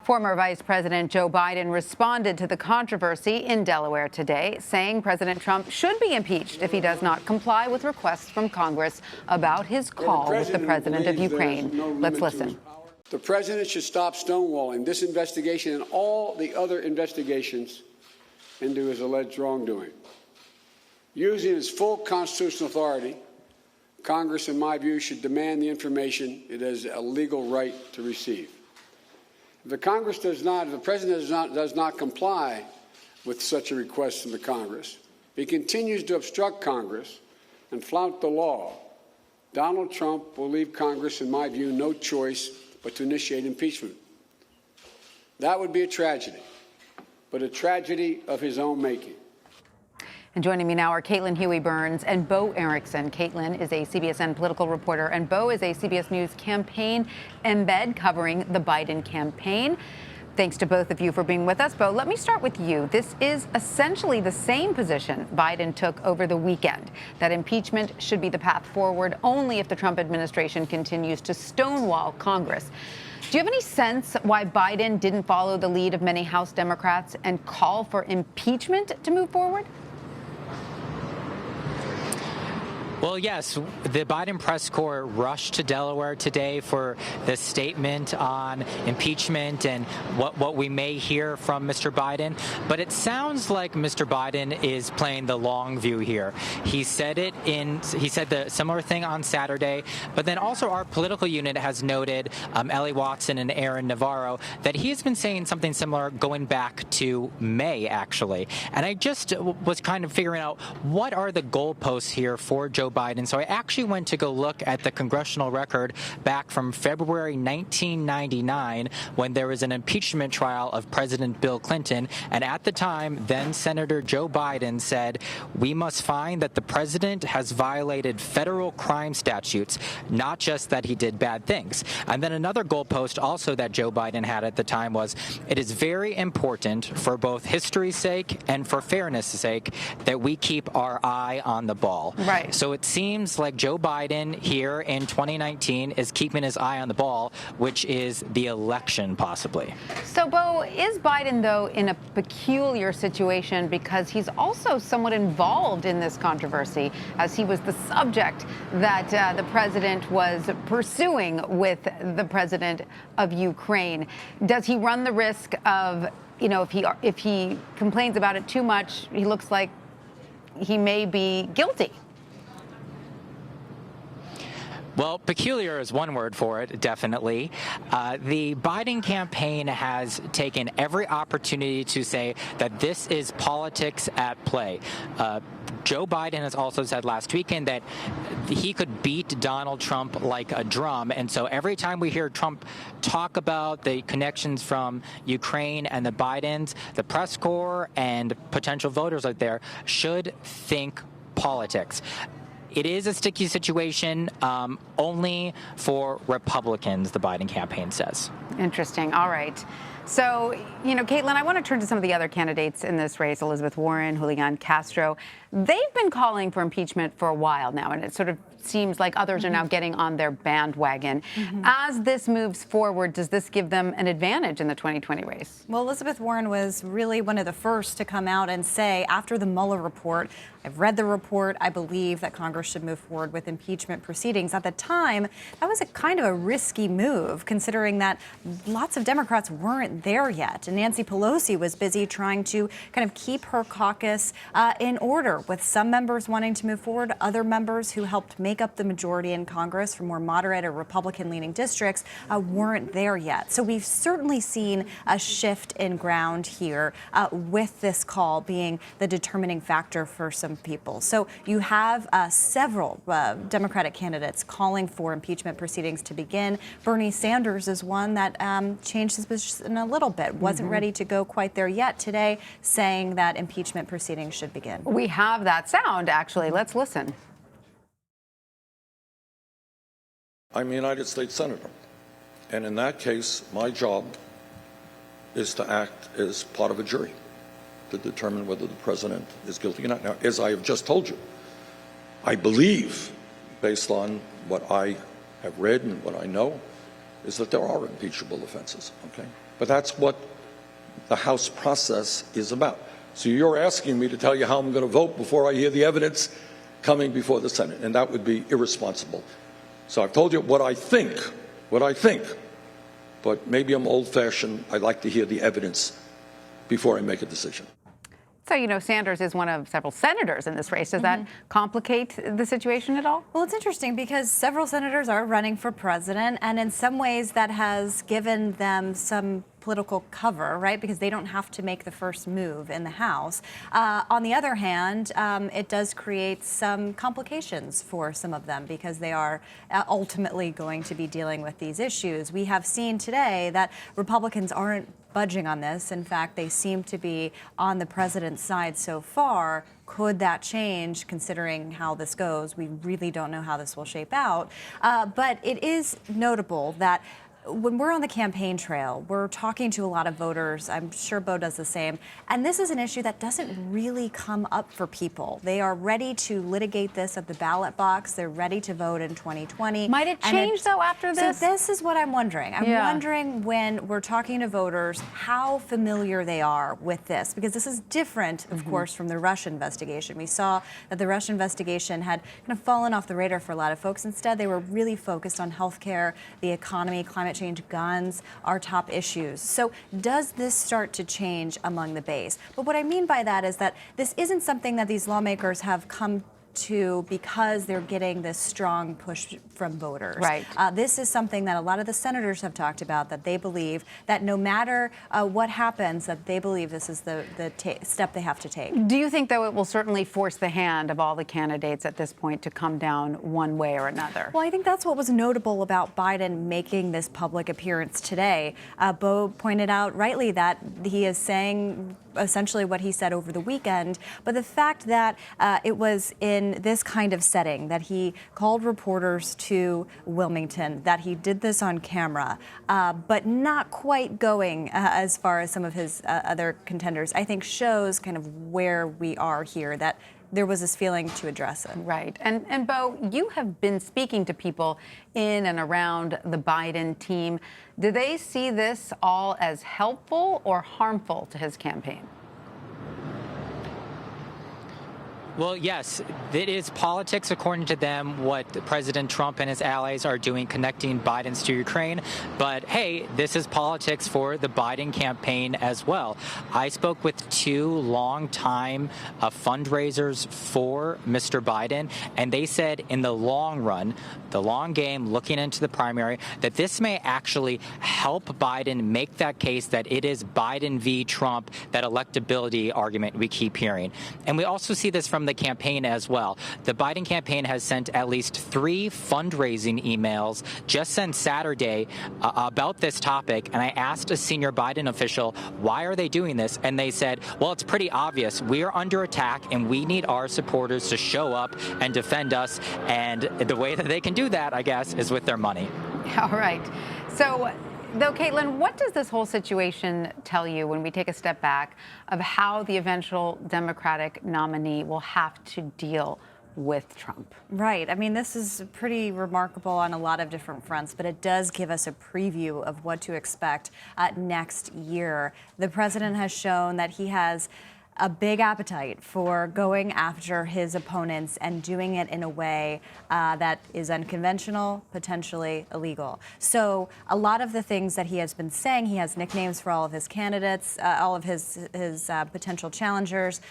Former Vice President Joe Biden responded to the controversy in Delaware today, saying President Trump should be impeached if he does not comply with requests from Congress about his call with the president of Ukraine. Let's listen. The president should stop stonewalling this investigation and all the other investigations into his alleged wrongdoing. Using his full constitutional authority, Congress, in my view, should demand the information it has a legal right to receive. If the president does not comply with such a request from the Congress, if he continues to obstruct Congress and flout the law, Donald Trump will leave Congress, in my view, no choice but to initiate impeachment. That would be a tragedy, but a tragedy of his own making. And joining me now are Caitlin Huey-Burns and Bo Erickson. Caitlin is a CBSN political reporter, and Bo is a CBS News campaign embed covering the Biden campaign. Thanks to both of you for being with us. Bo, let me start with you. This is essentially the same position Biden took over the weekend, that impeachment should be the path forward only if the Trump administration continues to stonewall Congress. Do you have any sense why Biden didn't follow the lead of many House Democrats and call for impeachment to move forward? Well, yes, the Biden press corps rushed to Delaware today for the statement on impeachment and what we may hear from Mr. Biden. But it sounds like Mr. Biden is playing the long view here. He said the similar thing on Saturday, but then also our political unit has noted, Ellie Watson and Aaron Navarro, that he has been saying something similar going back to May, actually. And I just was kind of figuring out what are the goalposts here for Joe Biden. So I actually went to go look at the congressional record back from February 1999 when there was an impeachment trial of President Bill Clinton. And at the time, then Senator Joe Biden said, "We must find that the president has violated federal crime statutes, not just that he did bad things." And then another goalpost also that Joe Biden had at the time was, "It is very important for both history's sake and for fairness' sake that we keep our eye on the ball." Right. So it seems like Joe Biden here in 2019 is keeping his eye on the ball, which is the election possibly. So, Bo, is Biden, though, in a peculiar situation because he's also somewhat involved in this controversy, as he was the subject that the president was pursuing with the president of Ukraine? Does he run the risk of, if he complains about it too much, he looks like he may be guilty? Well, peculiar is one word for it, definitely. The Biden campaign has taken every opportunity to say that this is politics at play. Joe Biden has also said last weekend that he could beat Donald Trump like a drum. And so every time we hear Trump talk about the connections from Ukraine and the Bidens, the press corps and potential voters out there should think politics. It is a sticky situation only for Republicans, the Biden campaign says. Interesting. All right. So, Caitlin, I want to turn to some of the other candidates in this race, Elizabeth Warren, Julian Castro. They've been calling for impeachment for a while now, and it sort of seems like others are now getting on their bandwagon. As this moves forward, does this give them an advantage in the 2020 race? Well, Elizabeth Warren was really one of the first to come out and say, after the Mueller report, I've read the report, I believe that Congress should move forward with impeachment proceedings. At the time, that was a kind of a risky move, considering that lots of Democrats weren't there yet. And Nancy Pelosi was busy trying to kind of keep her caucus in order, with some members wanting to move forward, other members who helped make up the majority in Congress from more moderate or Republican-leaning districts weren't there yet. So we've certainly seen a shift in ground here, with this call being the determining factor for some people. So you have several Democratic candidates calling for impeachment proceedings to begin. Bernie Sanders is one that changed his position a little bit, wasn't ready to go quite there yet today, saying that impeachment proceedings should begin. We have that sound, actually. Let's listen. I'm a United States Senator, and in that case, my job is to act as part of a jury to determine whether the president is guilty or not. Now, as I have just told you, I believe, based on what I have read and what I know, is that there are impeachable offenses, okay? But that's what the House process is about. So you're asking me to tell you how I'm going to vote before I hear the evidence coming before the Senate, and that would be irresponsible. So I've told you what I think, but maybe I'm old-fashioned. I'd like to hear the evidence before I make a decision. So, you know, Sanders is one of several senators in this race. Does that complicate the situation at all? Well, it's interesting because several senators are running for president, and in some ways that has given them some political cover, right? Because they don't have to make the first move in the House. On the other hand, it does create some complications for some of them because they are ultimately going to be dealing with these issues. We have seen today that Republicans aren't budging on this. In fact, they seem to be on the president's side so far. Could that change considering how this goes? We really don't know how this will shape out. But it is notable that when we're on the campaign trail, we're talking to a lot of voters. I'm sure Bo does the same. And this is an issue that doesn't really come up for people. They are ready to litigate this at the ballot box. They're ready to vote in 2020. Might it change, though, after this? So this is what I'm wondering. I'm wondering when we're talking to voters how familiar they are with this, because this is different, of course, from the Russia investigation. We saw that the Russia investigation had kind of fallen off the radar for a lot of folks. Instead, they were really focused on healthcare, the economy, climate change, guns, our top issues. So does this start to change among the base? But what I mean by that is that this isn't something that these lawmakers have come to because they're getting this strong push from voters. Right. This is something that a lot of the senators have talked about, that they believe that no matter what happens, that they believe this is the step they have to take. Do you think, though, it will certainly force the hand of all the candidates at this point to come down one way or another? Well, I think that's what was notable about Biden making this public appearance today. Bo pointed out rightly that he is saying essentially what he said over the weekend, but the fact that it was in this kind of setting, that he called reporters to Wilmington, that he did this on camera, but not quite going as far as some of his other contenders, I think shows kind of where we are here, that there was this feeling to address it. Right. And Bo, you have been speaking to people in and around the Biden team. Do they see this all as helpful or harmful to his campaign? Well, yes, it is politics, according to them, what President Trump and his allies are doing, connecting Bidens to Ukraine. But, hey, this is politics for the Biden campaign as well. I spoke with two longtime fundraisers for Mr. Biden, and they said in the long run, the long game, looking into the primary, that this may actually help Biden make that case that it is Biden v. Trump, that electability argument we keep hearing. And we also see this from the campaign as well. The Biden campaign has sent at least 3 fundraising emails just since Saturday about this topic. And I asked a senior Biden official, why are they doing this? And they said, well, it's pretty obvious. We are under attack and we need our supporters to show up and defend us. And the way that they can do that, I guess, is with their money. All right. So, though, Caitlin, what does this whole situation tell you when we take a step back of how the eventual Democratic nominee will have to deal with Trump? Right. I mean, this is pretty remarkable on a lot of different fronts, but it does give us a preview of what to expect next year. The president has shown that he has a big appetite for going after his opponents and doing it in a way that is unconventional, potentially illegal. So a lot of the things that he has been saying, he has nicknames for all of his candidates, all of his potential challengers.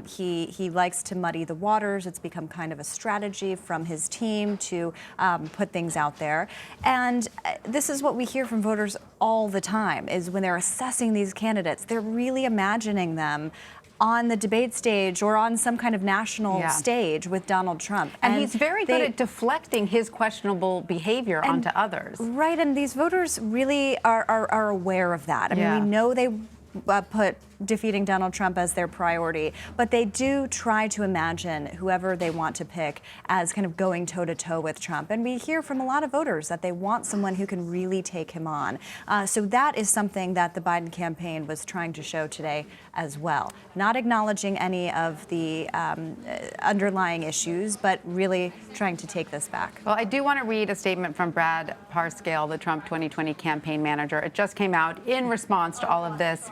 He likes to muddy the waters. It's become kind of a strategy from his team to put things out there. And this is what we hear from voters all the time, is when they're assessing these candidates, they're really imagining them on the debate stage or on some kind of national stage with Donald Trump. And he's very good at deflecting his questionable behavior onto others. Right, and these voters really are aware of that. I mean, we know they put defeating Donald Trump as their priority, but they do try to imagine whoever they want to pick as kind of going toe-to-toe with Trump. And we hear from a lot of voters that they want someone who can really take him on. So that is something that the Biden campaign was trying to show today as well. Not acknowledging any of the underlying issues, but really trying to take this back. Well, I do want to read a statement from Brad Parscale, the Trump 2020 campaign manager. It just came out in response to all of this.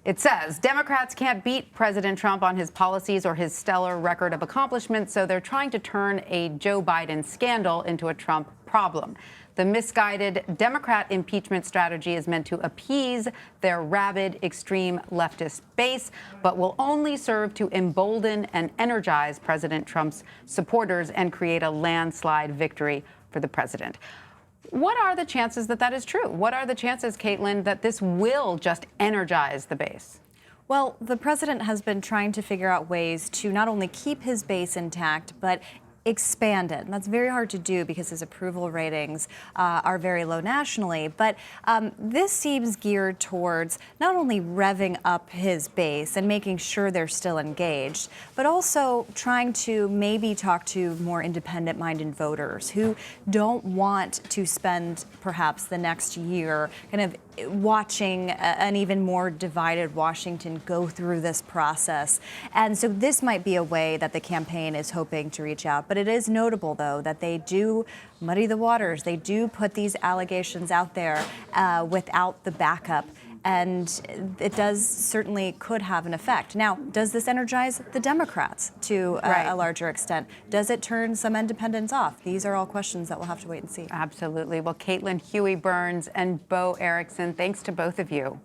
It says, Democrats can't beat President Trump on his policies or his stellar record of accomplishments, so they're trying to turn a Joe Biden scandal into a Trump problem. The misguided Democrat impeachment strategy is meant to appease their rabid, extreme leftist base, but will only serve to embolden and energize President Trump's supporters and create a landslide victory for the president. What are the chances that that is true? What are the chances, Caitlin, that this will just energize the base? Well, the president has been trying to figure out ways to not only keep his base intact, but expand it. And that's very hard to do because his approval ratings are very low nationally. But this seems geared towards not only revving up his base and making sure they're still engaged, but also trying to maybe talk to more independent-minded voters who don't want to spend perhaps the next year kind of watching an even more divided Washington go through this process. And so this might be a way that the campaign is hoping to reach out. But it is notable, though, that they do muddy the waters. They do put these allegations out there without the backup. And it does certainly could have an effect. Now, does this energize the Democrats to a larger extent? Does it turn some independents off? These are all questions that we'll have to wait and see. Absolutely. Well, Caitlin Huey-Burns and Bo Erickson, thanks to both of you.